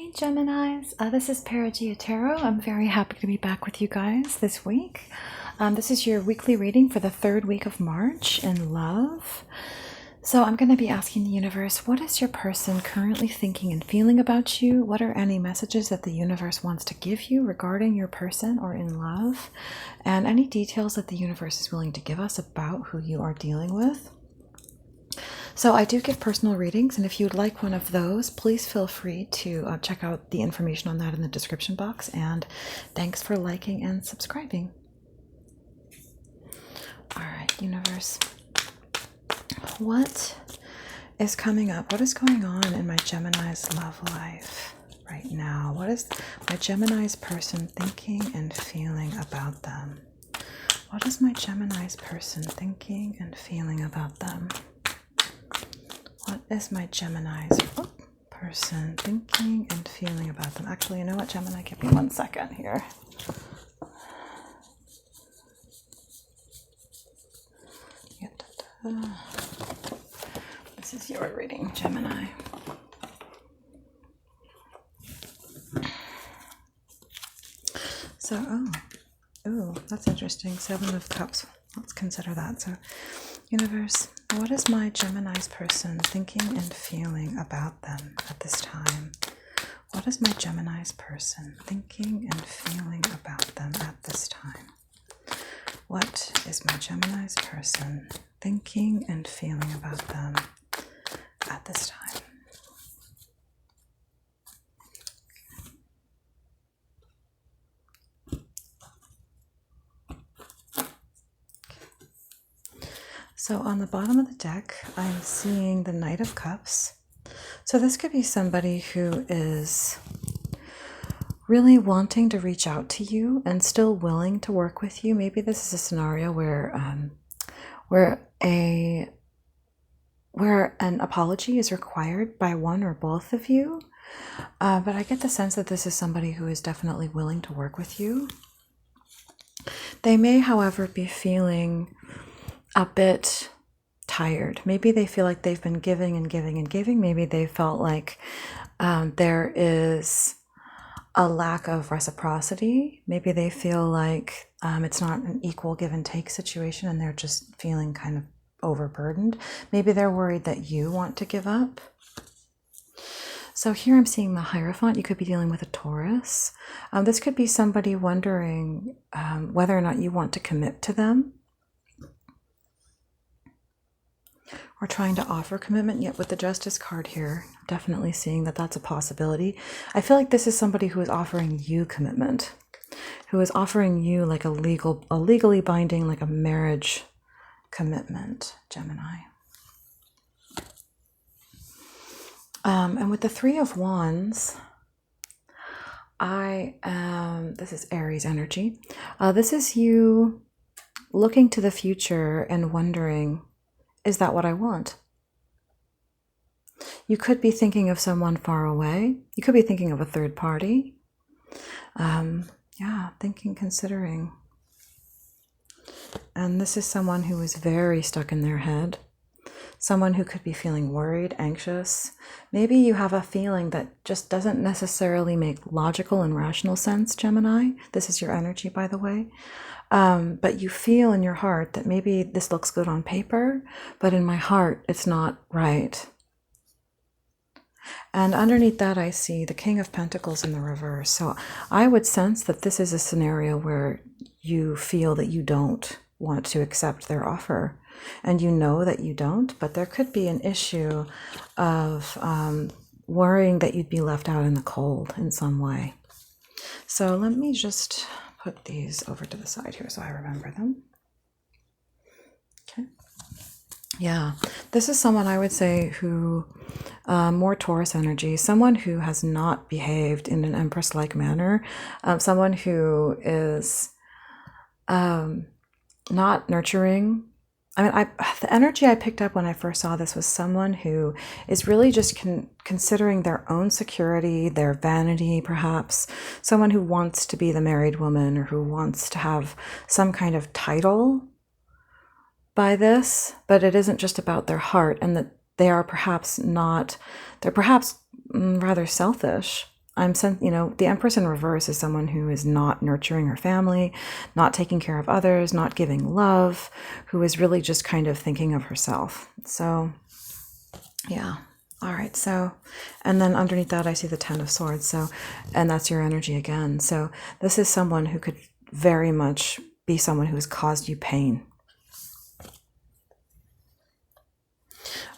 Hey Geminis, this is Perigaea Tarot. I'm very happy to be back with you guys this week. This is your weekly reading for the third week of March in love. So I'm going to be asking the universe, what is your person currently thinking and feeling about you? What are any messages that the universe wants to give you regarding your person or in love? And any details that the universe is willing to give us about who you are dealing with. So I do give personal readings, and if you'd like one of those, please feel free to check out the information on that in the description box. And thanks for liking and subscribing. All right, universe. What is coming up? What is going on in my Gemini's love life right now? What is my Gemini's person thinking and feeling about them? What is my Gemini's person thinking and feeling about them? What is my Gemini's person thinking and feeling about them? Actually, you know what, Gemini? Give me 1 second here. This is your reading, Gemini. So, oh, that's interesting. 7 of Cups. Let's consider that. So, universe, what is my Gemini's person thinking and feeling about them at this time? What is my Gemini's person thinking and feeling about them at this time? What is my Gemini's person thinking and feeling about them at this time? So on the bottom of the deck, I'm seeing the Knight of Cups. So this could be somebody who is really wanting to reach out to you and still willing to work with you. Maybe this is a scenario where an apology is required by one or both of you. But I get the sense that this is somebody who is definitely willing to work with you. They may, however, be feeling a bit tired. Maybe they feel like they've been giving and giving and giving. Maybe they felt like there is a lack of reciprocity. Maybe they feel like it's not an equal give and take situation and they're just feeling kind of overburdened. Maybe they're worried that you want to give up. So here I'm seeing the Hierophant. You could be dealing with a Taurus. This could be somebody wondering whether or not you want to commit to them, or trying to offer commitment. Yet with the Justice card here, definitely seeing that that's a possibility. I feel like this is somebody who is offering you commitment, who is offering you like a legally binding, like a marriage commitment, Gemini. And with the Three of Wands, this is Aries energy. This is you looking to the future and wondering, is that what I want? You could be thinking of someone far away. You could be thinking of a third party. Thinking, considering. And this is someone who is very stuck in their head. Someone who could be feeling worried, anxious. Maybe you have a feeling that just doesn't necessarily make logical and rational sense, Gemini. This is your energy, by the way. But you feel in your heart that maybe this looks good on paper, but in my heart, it's not right. And underneath that, I see the King of Pentacles in the reverse. So I would sense that this is a scenario where you feel that you don't want to accept their offer. And you know that you don't, but there could be an issue of worrying that you'd be left out in the cold in some way. So let me just put these over to the side here so I remember them. Okay. Yeah, this is someone I would say who, more Taurus energy, someone who has not behaved in an Empress-like manner, someone who is not nurturing. I mean, the energy I picked up when I first saw this was someone who is really just considering their own security, their vanity, perhaps. Someone who wants to be the married woman or who wants to have some kind of title by this, but it isn't just about their heart, and that they are perhaps not, they're perhaps rather selfish. the Empress in reverse is someone who is not nurturing her family, not taking care of others, not giving love, who is really just kind of thinking of herself. So, yeah. All right. So, and then underneath that, I see the Ten of Swords. So, and that's your energy again. So, this is someone who could very much be someone who has caused you pain.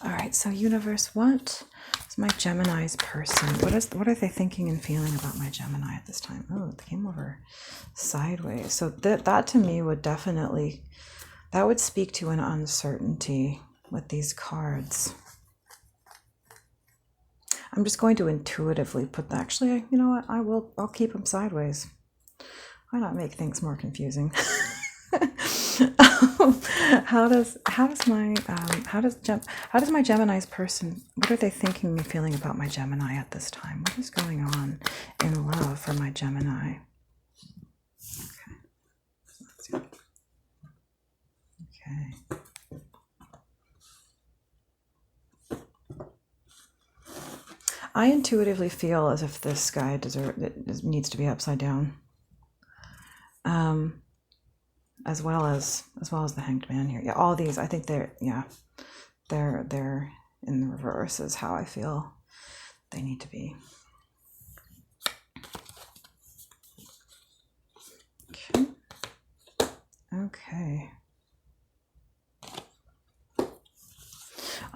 All right. So, universe, what is my Gemini's person? What are they thinking and feeling about my Gemini at this time? Oh, it came over sideways. So that to me would definitely, that would speak to an uncertainty with these cards. I'm just going to intuitively put that. Actually, you know what? I'll keep them sideways. Why not make things more confusing? How does my Gemini's person, what are they thinking and feeling about my Gemini at this time? What is going on in love for my Gemini? Okay. I intuitively feel as if this guy needs to be upside down. As well as the Hanged Man here. Yeah, all these, I think they're in the reverse is how I feel they need to be. Okay.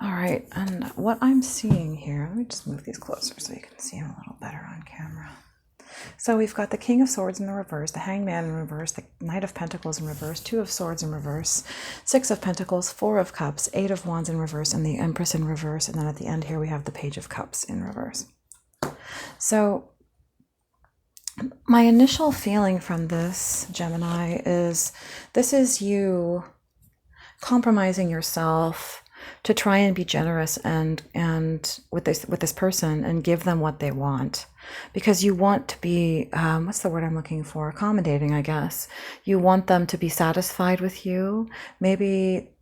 All right, and what I'm seeing here, let me just move these closer so you can see them a little better on camera. So we've got the King of Swords in the reverse, the Hanged Man in reverse, the Knight of Pentacles in reverse, Two of Swords in reverse, Six of Pentacles, Four of Cups, Eight of Wands in reverse, and the Empress in reverse. And then at the end here we have the Page of Cups in reverse. So my initial feeling from this, Gemini, is this is you compromising yourself to try and be generous and with this person and give them what they want, because you want to be what's the word I'm looking for? Accommodating, I guess. You want them to be satisfied with you. Maybe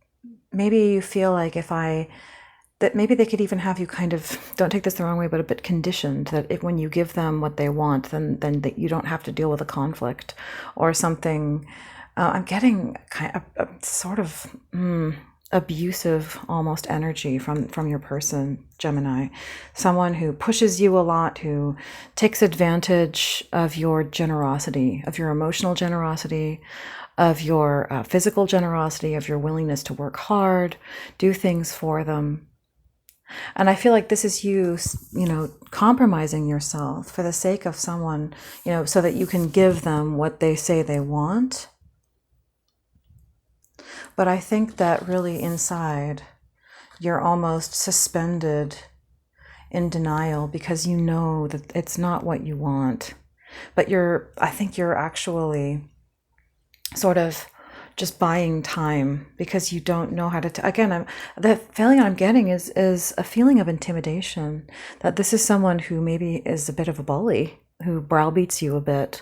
you feel like that maybe they could even have you kind of, don't take this the wrong way, but a bit conditioned, that if when you give them what they want, then that you don't have to deal with a conflict or something. I'm getting kind of a sort of abusive almost energy from your person, Gemini. Someone who pushes you a lot, who takes advantage of your generosity, of your emotional generosity, of your physical generosity, of your willingness to work hard, do things for them. And I feel like this is you, compromising yourself for the sake of someone, so that you can give them what they say they want. But I think that really inside, you're almost suspended in denial because you know that it's not what you want. But I think you're actually sort of just buying time because you don't know how to, again, the feeling I'm getting is a feeling of intimidation, that this is someone who maybe is a bit of a bully, who browbeats you a bit,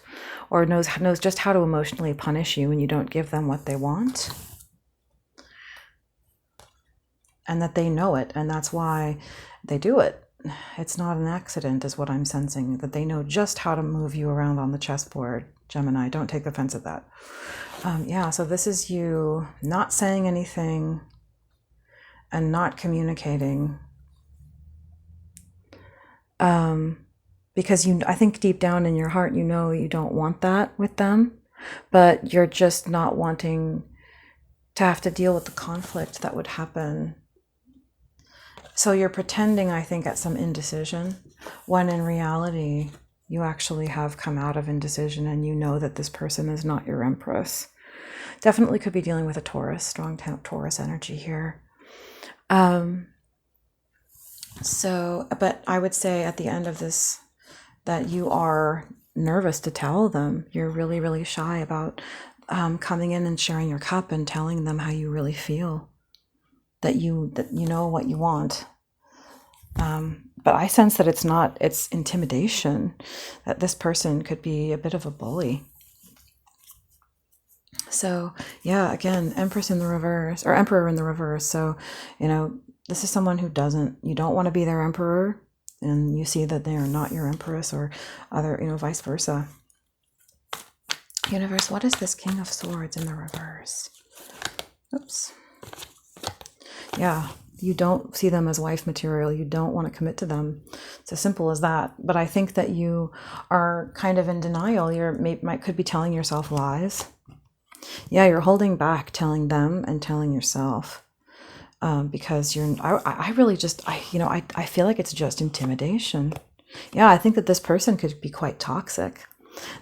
or knows just how to emotionally punish you when you don't give them what they want. And that they know it, and that's why they do it. It's not an accident, is what I'm sensing, that they know just how to move you around on the chessboard, Gemini. Don't take offense at that. So this is you not saying anything and not communicating. Because I think deep down in your heart, you don't want that with them, but you're just not wanting to have to deal with the conflict that would happen. So you're pretending, I think, at some indecision, when in reality, you actually have come out of indecision and you know that this person is not your Empress. Definitely could be dealing with a Taurus, strong Taurus energy here. But I would say at the end of this that you are nervous to tell them. You're really, really shy about coming in and sharing your cup and telling them how you really feel. That you know what you want. But I sense that it's intimidation, that this person could be a bit of a bully. So yeah, again, Empress in the reverse, or Emperor in the reverse. So, this is someone who you don't want to be their emperor. and you see that they are not your Empress, or other, vice versa. Universe, what is this King of Swords in the reverse? Oops. Yeah, you don't see them as wife material. You don't want to commit to them. It's as simple as that. But I think that you are kind of in denial. Could be telling yourself lies. Yeah, you're holding back, telling them and telling yourself. Because I really just, I feel like it's just intimidation. Yeah, I think that this person could be quite toxic,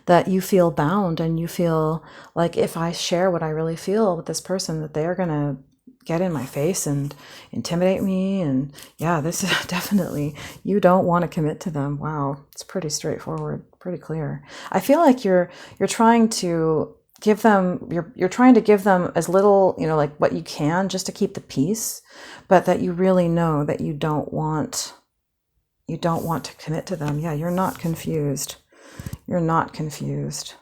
that you feel bound, and you feel like if I share what I really feel with this person, that they're going to get in my face and intimidate me. And yeah, this is definitely, you don't want to commit to them. Wow. It's pretty straightforward, pretty clear. I feel like you're trying to give them, you're trying to give them as little, like what you can, just to keep the peace, but that you really know that you don't want to commit to them. Yeah, you're not confused. You're not confused.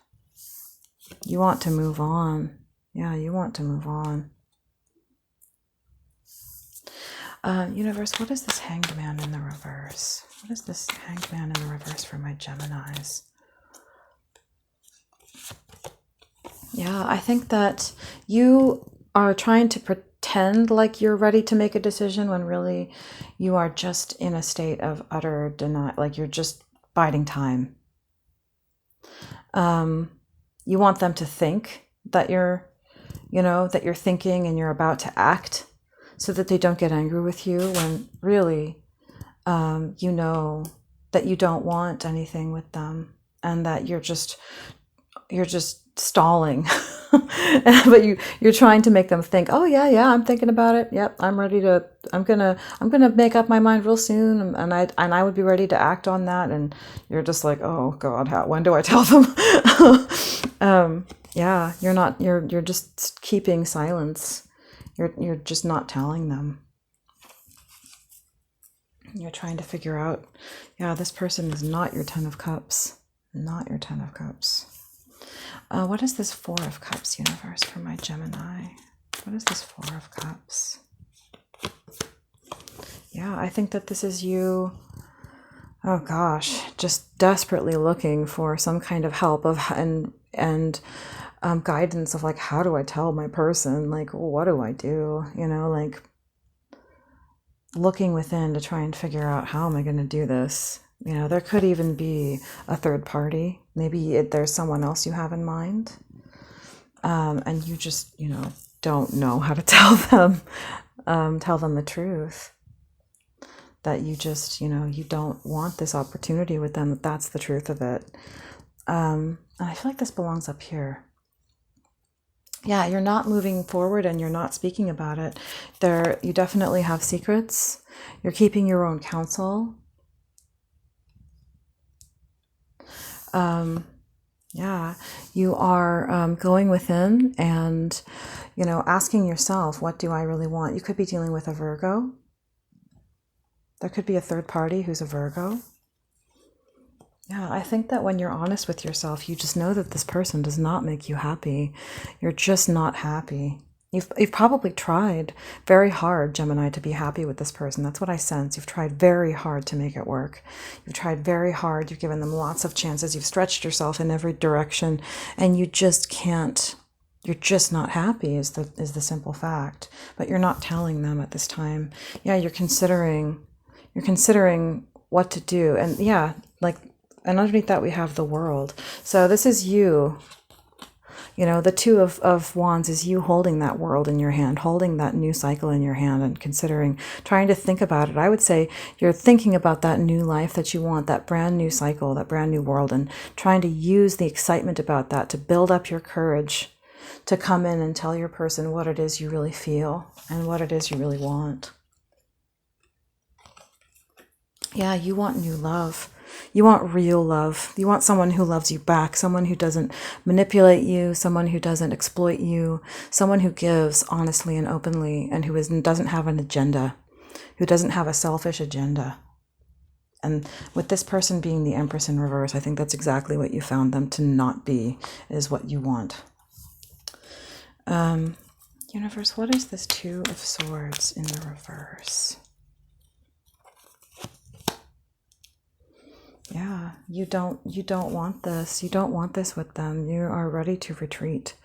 You want to move on. Yeah, you want to move on. Universe, what is this Hanged Man in the reverse? What is this Hanged Man in the reverse for my Geminis? Yeah, I think that you are trying to pretend like you're ready to make a decision when really you are just in a state of utter denial, like you're just biding time. You want them to think that you're thinking and you're about to act, so that they don't get angry with you, when really, you know that you don't want anything with them, and that you're just stalling. But you're trying to make them think, oh yeah, I'm thinking about it. Yep, I'm gonna make up my mind real soon, and I would be ready to act on that. And you're just like, oh God, when do I tell them? Yeah, you're just keeping silence. You're just not telling them. You're trying to figure out, yeah, this person is not your Ten of Cups. Not your Ten of Cups. What is this Four of Cups, universe, for my Gemini? What is this Four of Cups? Yeah, I think that this is you, oh gosh, just desperately looking for some kind of help and guidance of like, how do I tell my person? Like, what do I do? Like looking within to try and figure out, how am I going to do this? There could even be a third party. Maybe there's someone else you have in mind. And you just, don't know how to tell them the truth. That you just, you don't want this opportunity with them. That's the truth of it. And I feel like this belongs up here. Yeah, you're not moving forward and you're not speaking about it. You definitely have secrets. You're keeping your own counsel. Yeah, you are going within and, asking yourself, what do I really want? You could be dealing with a Virgo. There could be a third party who's a Virgo. Yeah, I think that when you're honest with yourself, you just know that this person does not make you happy. You're just not happy. You've probably tried very hard, Gemini, to be happy with this person. That's what I sense. You've tried very hard to make it work. You've tried very hard. You've given them lots of chances. You've stretched yourself in every direction, and you just can't. You're just not happy is the simple fact. But you're not telling them at this time. Yeah, you're considering what to do. And yeah, and underneath that we have the World. So this is you. The Two of Wands is you holding that world in your hand, holding that new cycle in your hand, and trying to think about it. I would say you're thinking about that new life that you want, that brand new cycle, that brand new world, and trying to use the excitement about that to build up your courage to come in and tell your person what it is you really feel and what it is you really want. Yeah, you want new love. You want real love. You want someone who loves you back, someone who doesn't manipulate you, someone who doesn't exploit you, someone who gives honestly and openly, and who doesn't have an agenda, who doesn't have a selfish agenda. And with this person being the Empress in reverse, I think that's exactly what you found them to not be, is what you want. Universe, what is this Two of Swords in the reverse? Yeah, you don't want this. You don't want this with them. You are ready to retreat.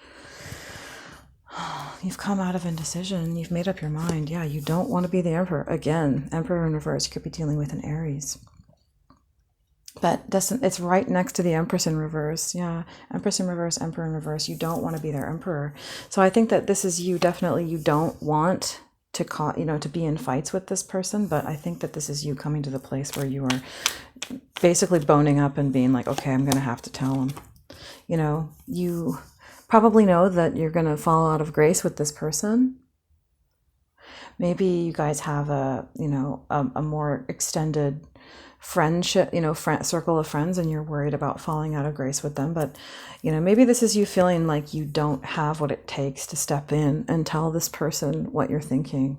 You've come out of indecision. You've made up your mind. Yeah, you don't want to be the Emperor. Again, Emperor in reverse. You could be dealing with an Aries. But it's right next to the Empress in reverse. Yeah, Empress in reverse, Emperor in reverse. You don't want to be their Emperor. So I think that this is you. Definitely, you don't want to to be in fights with this person. But I think that this is you coming to the place where you are basically boning up and being like, okay, I'm going to have to tell him. You probably know that you're going to fall out of grace with this person. Maybe you guys have a more extended friendship, circle of friends, and you're worried about falling out of grace with them. But, maybe this is you feeling like you don't have what it takes to step in and tell this person what you're thinking.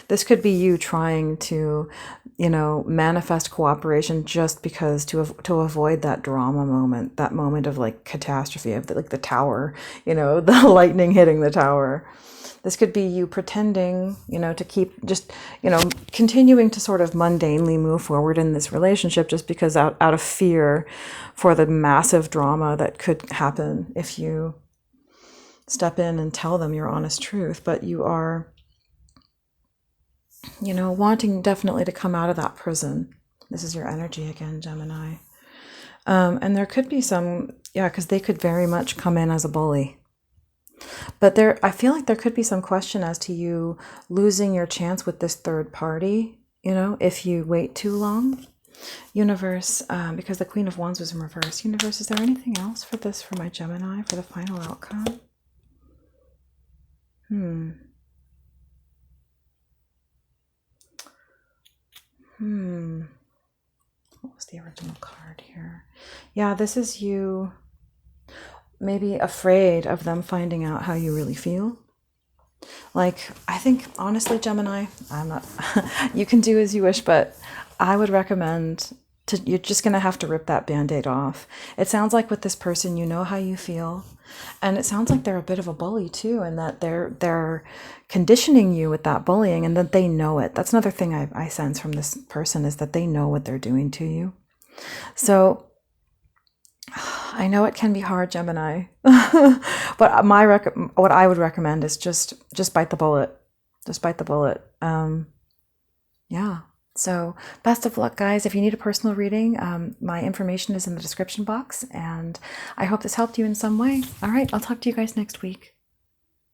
This could be you trying to, manifest cooperation just because to avoid that drama moment, that moment of like catastrophe of the tower, the lightning hitting the tower. This could be you pretending, to keep just, continuing to sort of mundanely move forward in this relationship just because out of fear for the massive drama that could happen if you step in and tell them your honest truth. But you are, wanting definitely to come out of that prison. This is your energy again, Gemini. And there could be some, because they could very much come in as a bully. But I feel like there could be some question as to you losing your chance with this third party, if you wait too long. Universe, because the Queen of Wands was in reverse. Universe, is there anything else for this, for my Gemini, for the final outcome? What was the original card here? Yeah, this is you maybe afraid of them finding out how you really feel. Like, I think, honestly, Gemini, I'm not, you can do as you wish, but I would recommend you're just going to have to rip that Band-Aid off. It sounds like with this person, you know how you feel. And it sounds like they're a bit of a bully too, and that they're conditioning you with that bullying, and that they know it. That's another thing I sense from this person, is that they know what they're doing to you. So I know it can be hard, Gemini, but what I would recommend is just bite the bullet. Just bite the bullet. Yeah. So best of luck, guys. If you need a personal reading, my information is in the description box, and I hope this helped you in some way. All right, I'll talk to you guys next week.